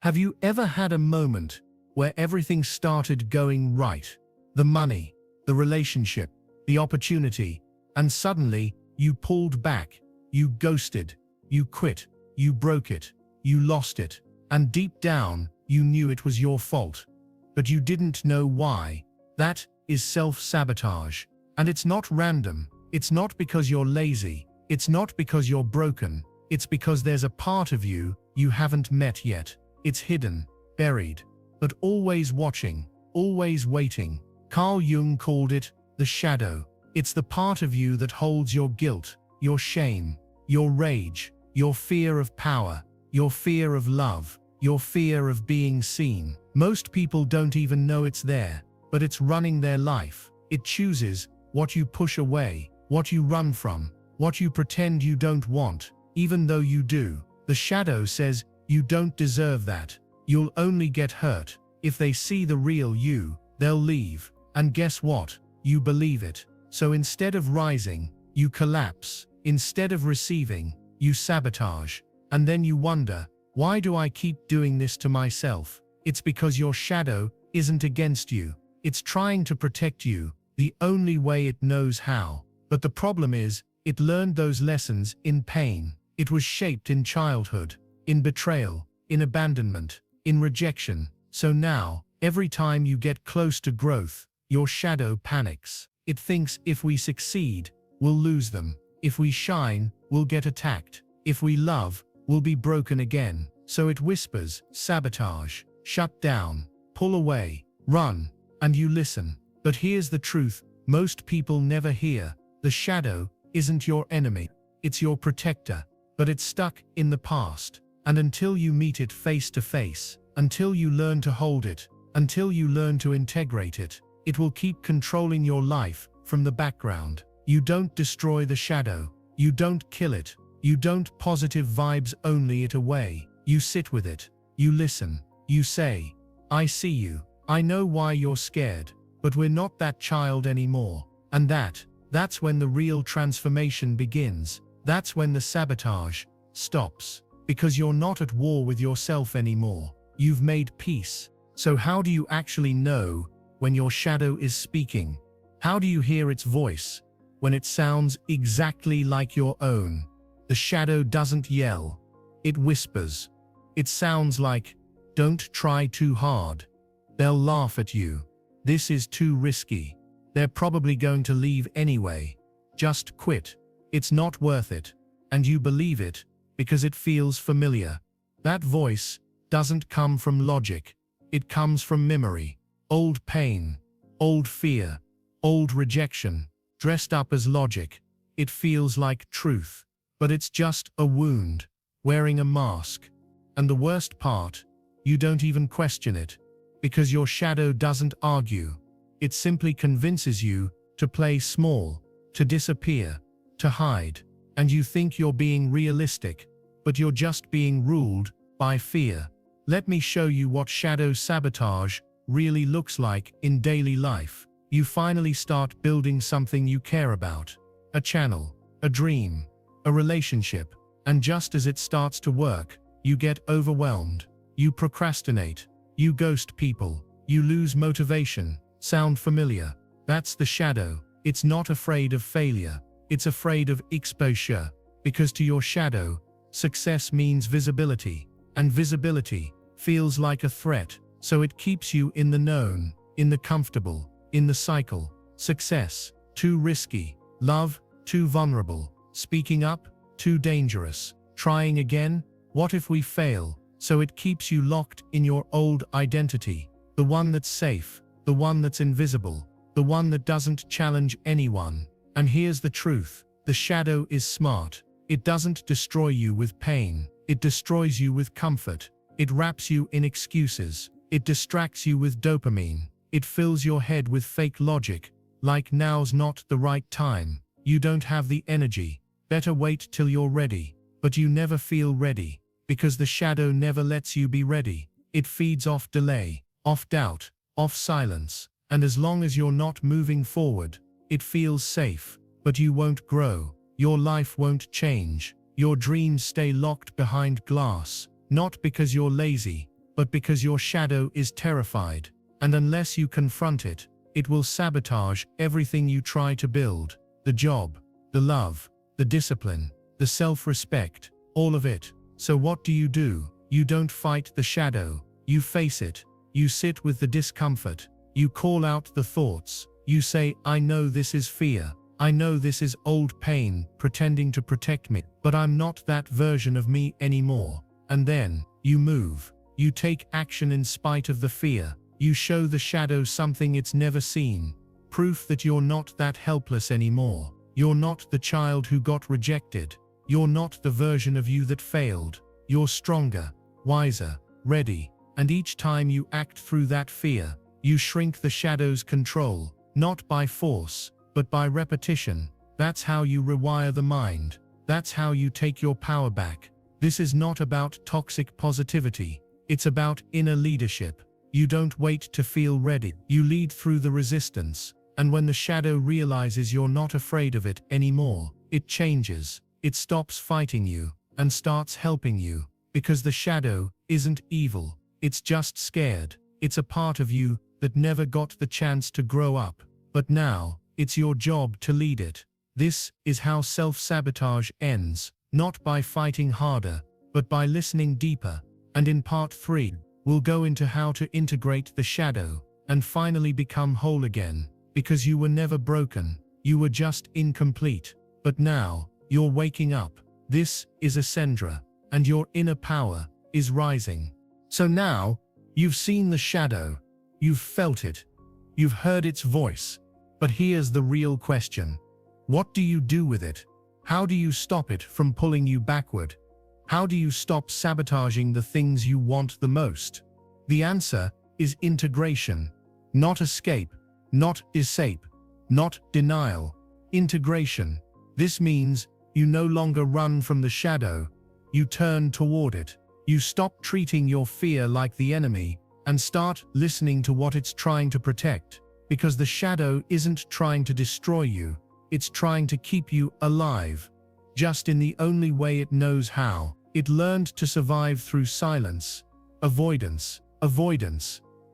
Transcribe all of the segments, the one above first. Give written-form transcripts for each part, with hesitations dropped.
Have you ever had a moment where everything started going right? The money, the relationship, the opportunity, and suddenly you pulled back, you ghosted, you quit, you broke it, you lost it, and deep down, you knew it was your fault. But you didn't know why. That is self-sabotage. And it's not random. It's not because you're lazy. It's not because you're broken. It's because there's a part of you you haven't met yet. It's hidden, buried, but always watching, always waiting. Carl Jung called it the shadow. It's the part of you that holds your guilt, your shame, your rage, your fear of power, your fear of love, your fear of being seen. Most people don't even know it's there, but it's running their life. It chooses what you push away, what you run from, what you pretend you don't want, even though you do. The shadow says, you don't deserve that. You'll only get hurt. If they see the real you, they'll leave. And guess what? You believe it. So instead of rising, you collapse. Instead of receiving, you sabotage. And then you wonder, why do I keep doing this to myself? It's because your shadow isn't against you. It's trying to protect you, the only way it knows how. But the problem is, it learned those lessons in pain. It was shaped in childhood, in betrayal, in abandonment, in rejection. So now, every time you get close to growth, your shadow panics. It thinks if we succeed, we'll lose them. If we shine, we'll get attacked. If we love, we'll be broken again. So it whispers, sabotage, shut down, pull away, run, and you listen. But here's the truth, most people never hear. The shadow isn't your enemy, it's your protector, but it's stuck in the past. And until you meet it face to face, until you learn to hold it, until you learn to integrate it, it will keep controlling your life from the background. You don't destroy the shadow, you don't kill it, you don't positive vibes only it away. You sit with it, you listen, you say, I see you, I know why you're scared, but we're not that child anymore. And that's when the real transformation begins. That's when the sabotage stops. Because you're not at war with yourself anymore. You've made peace. So how do you actually know when your shadow is speaking? How do you hear its voice when it sounds exactly like your own? The shadow doesn't yell. It whispers. It sounds like, don't try too hard. They'll laugh at you. This is too risky. They're probably going to leave anyway. Just quit. It's not worth it. And you believe it because it feels familiar. That voice doesn't come from logic. It comes from memory. Old pain, old fear, old rejection, dressed up as logic. It feels like truth, but it's just a wound, wearing a mask. And the worst part, you don't even question it, because your shadow doesn't argue. It simply convinces you to play small, to disappear, to hide. And you think you're being realistic, but you're just being ruled by fear. Let me show you what shadow sabotage really looks like in daily life. You finally start building something you care about. A channel, a dream, a relationship. And just as it starts to work, you get overwhelmed. You procrastinate. You ghost people. You lose motivation. Sound familiar? That's the shadow. It's not afraid of failure. It's afraid of exposure. Because to your shadow, success means visibility. And visibility feels like a threat. So it keeps you in the known, in the comfortable, in the cycle. Success, too risky. Love, too vulnerable. Speaking up, too dangerous. Trying again, what if we fail? So it keeps you locked in your old identity. The one that's safe, the one that's invisible, the one that doesn't challenge anyone. And here's the truth, the shadow is smart. It doesn't destroy you with pain. It destroys you with comfort. It wraps you in excuses. It distracts you with dopamine. It fills your head with fake logic, like now's not the right time. You don't have the energy. Better wait till you're ready. But you never feel ready, because the shadow never lets you be ready. It feeds off delay, off doubt, off silence. And as long as you're not moving forward, it feels safe. But you won't grow. Your life won't change. Your dreams stay locked behind glass. Not because you're lazy, but because your shadow is terrified. And unless you confront it, it will sabotage everything you try to build. The job, the love, the discipline, the self-respect, all of it. So what do? You don't fight the shadow, you face it. You sit with the discomfort. You call out the thoughts. You say, I know this is fear. I know this is old pain pretending to protect me, but I'm not that version of me anymore. And then, you move. You take action in spite of the fear. You show the shadow something it's never seen. Proof that you're not that helpless anymore. You're not the child who got rejected. You're not the version of you that failed. You're stronger, wiser, ready. And each time you act through that fear, you shrink the shadow's control, not by force, but by repetition. That's how you rewire the mind. That's how you take your power back. This is not about toxic positivity. It's about inner leadership. You don't wait to feel ready. You lead through the resistance. And when the shadow realizes you're not afraid of it anymore, it changes. It stops fighting you and starts helping you. Because the shadow isn't evil. It's just scared. It's a part of you that never got the chance to grow up. But now, it's your job to lead it. This is how self-sabotage ends, not by fighting harder, but by listening deeper. And in part 3, we'll go into how to integrate the shadow and finally become whole again. Because you were never broken, you were just incomplete. But now, you're waking up. This is Ascendra, and your inner power is rising. So now, you've seen the shadow, you've felt it, you've heard its voice. But here's the real question. What do you do with it? How do you stop it from pulling you backward? How do you stop sabotaging the things you want the most? The answer is integration. Not escape, not escape, not denial. Integration. This means you no longer run from the shadow, you turn toward it. You stop treating your fear like the enemy and start listening to what it's trying to protect. Because the shadow isn't trying to destroy you, it's trying to keep you alive. Just in the only way it knows how. It learned to survive through silence, avoidance,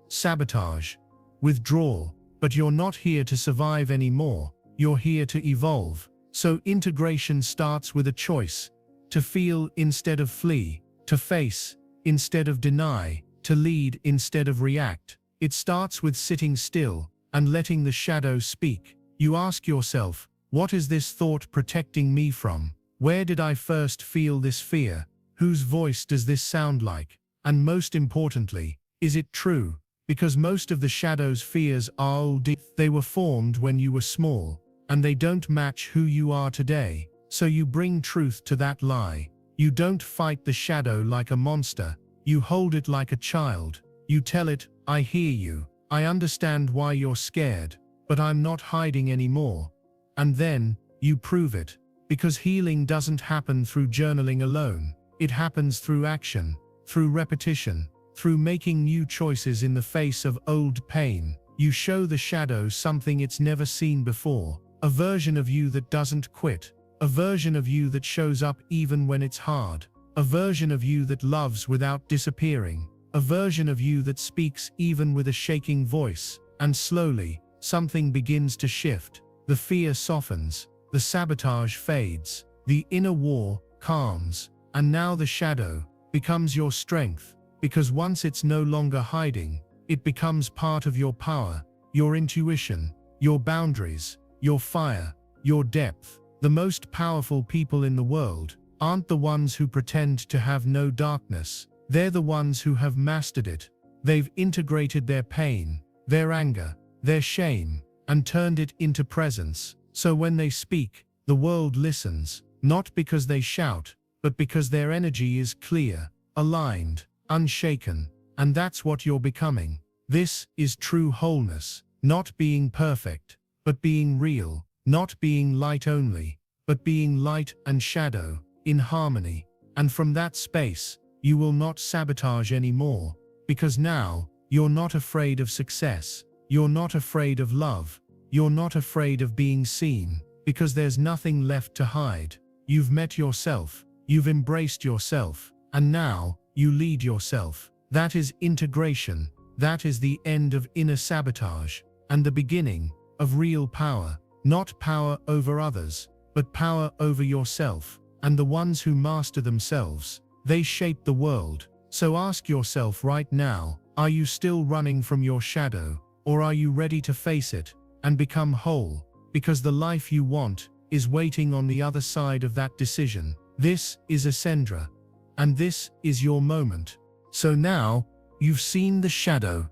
sabotage, withdrawal. But you're not here to survive anymore, you're here to evolve. So integration starts with a choice. To feel instead of flee. To face instead of deny, to lead instead of react. It starts with sitting still and letting the shadow speak. You ask yourself, what is this thought protecting me from? Where did I first feel this fear? Whose voice does this sound like? And most importantly, is it true? Because most of the shadow's fears are old. They were formed when you were small, and they don't match who you are today. So you bring truth to that lie. You don't fight the shadow like a monster. You hold it like a child. You tell it, I hear you. I understand why you're scared, but I'm not hiding anymore. And then, you prove it. Because healing doesn't happen through journaling alone. It happens through action, through repetition, through making new choices in the face of old pain. You show the shadow something it's never seen before. A version of you that doesn't quit. A version of you that shows up even when it's hard. A version of you that loves without disappearing. A version of you that speaks even with a shaking voice. And slowly, something begins to shift. The fear softens. The sabotage fades. The inner war calms. And now the shadow becomes your strength. Because once it's no longer hiding, it becomes part of your power, your intuition, your boundaries, your fire, your depth. The most powerful people in the world aren't the ones who pretend to have no darkness. They're the ones who have mastered it. They've integrated their pain, their anger, their shame, and turned it into presence. So when they speak, the world listens, not because they shout, but because their energy is clear, aligned, unshaken. And that's what you're becoming. This is true wholeness, not being perfect, but being real. Not being light only, but being light and shadow, in harmony. And from that space, you will not sabotage anymore. Because now, you're not afraid of success. You're not afraid of love. You're not afraid of being seen. Because there's nothing left to hide. You've met yourself. You've embraced yourself. And now, you lead yourself. That is integration. That is the end of inner sabotage and the beginning of real power. Not power over others, but power over yourself. And the ones who master themselves, they shape the world. So ask yourself right now, are you still running from your shadow, or are you ready to face it and become whole? Because the life you want is waiting on the other side of that decision. This is Ascendra, and this is your moment. So now, you've seen the shadow,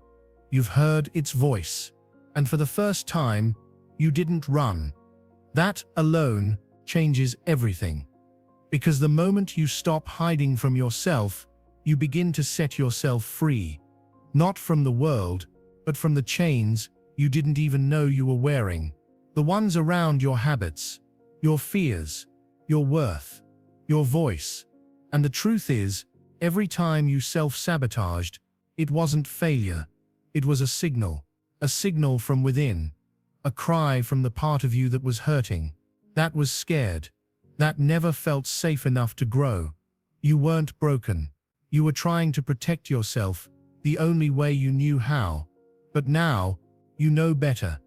you've heard its voice, and for the first time, you didn't run. That alone changes everything. Because the moment you stop hiding from yourself, you begin to set yourself free. Not from the world, but from the chains you didn't even know you were wearing. The ones around your habits, your fears, your worth, your voice. And the truth is, every time you self-sabotaged, it wasn't failure. It was a signal from within, a cry from the part of you that was hurting, that was scared, that never felt safe enough to grow. You weren't broken. You were trying to protect yourself the only way you knew how. But now, you know better.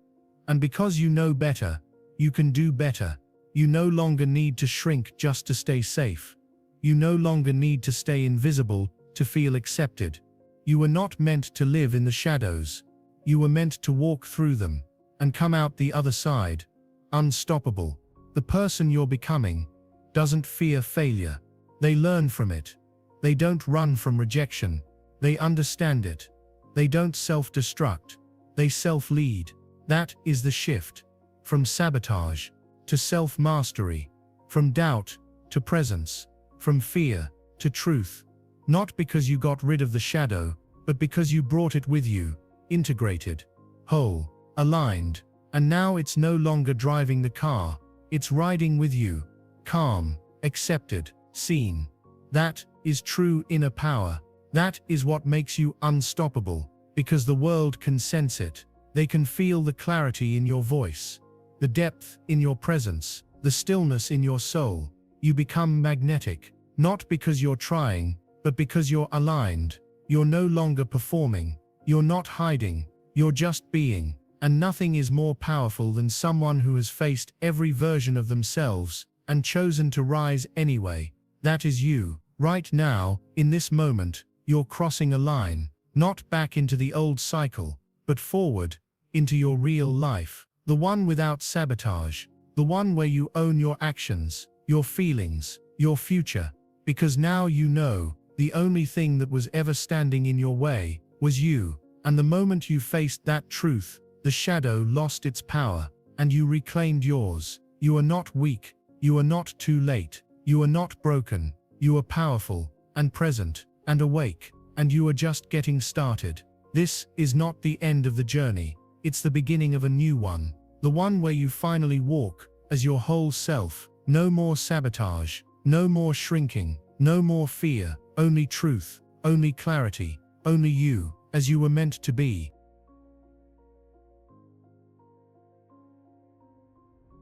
And because you know better, you can do better. You no longer need to shrink just to stay safe. You no longer need to stay invisible to feel accepted. You were not meant to live in the shadows. You were meant to walk through them and come out the other side, unstoppable. The person you're becoming doesn't fear failure. They learn from it. They don't run from rejection. They understand it. They don't self-destruct. They self-lead. That is the shift. From sabotage to self-mastery. From doubt to presence. From fear to truth. Not because you got rid of the shadow, but because you brought it with you, integrated, whole, aligned. And now it's no longer driving the car. It's riding with you, calm, accepted, seen. That is true inner power. That is what makes you unstoppable, because the world can sense it. They can feel the clarity in your voice, the depth in your presence, the stillness in your soul. You become magnetic, not because you're trying, but because you're aligned. You're no longer performing. You're not hiding. You're just being. And nothing is more powerful than someone who has faced every version of themselves and chosen to rise anyway. That is you. Right now, in this moment, you're crossing a line, not back into the old cycle, but forward, into your real life. The one without sabotage. The one where you own your actions, your feelings, your future. Because now you know, the only thing that was ever standing in your way was you. And the moment you faced that truth, the shadow lost its power, and you reclaimed yours. You are not weak. You are not too late. You are not broken. You are powerful, and present, and awake, and you are just getting started. This is not the end of the journey. It's the beginning of a new one. The one where you finally walk as your whole self. No more sabotage. No more shrinking. No more fear. Only truth. Only clarity. Only you, as you were meant to be.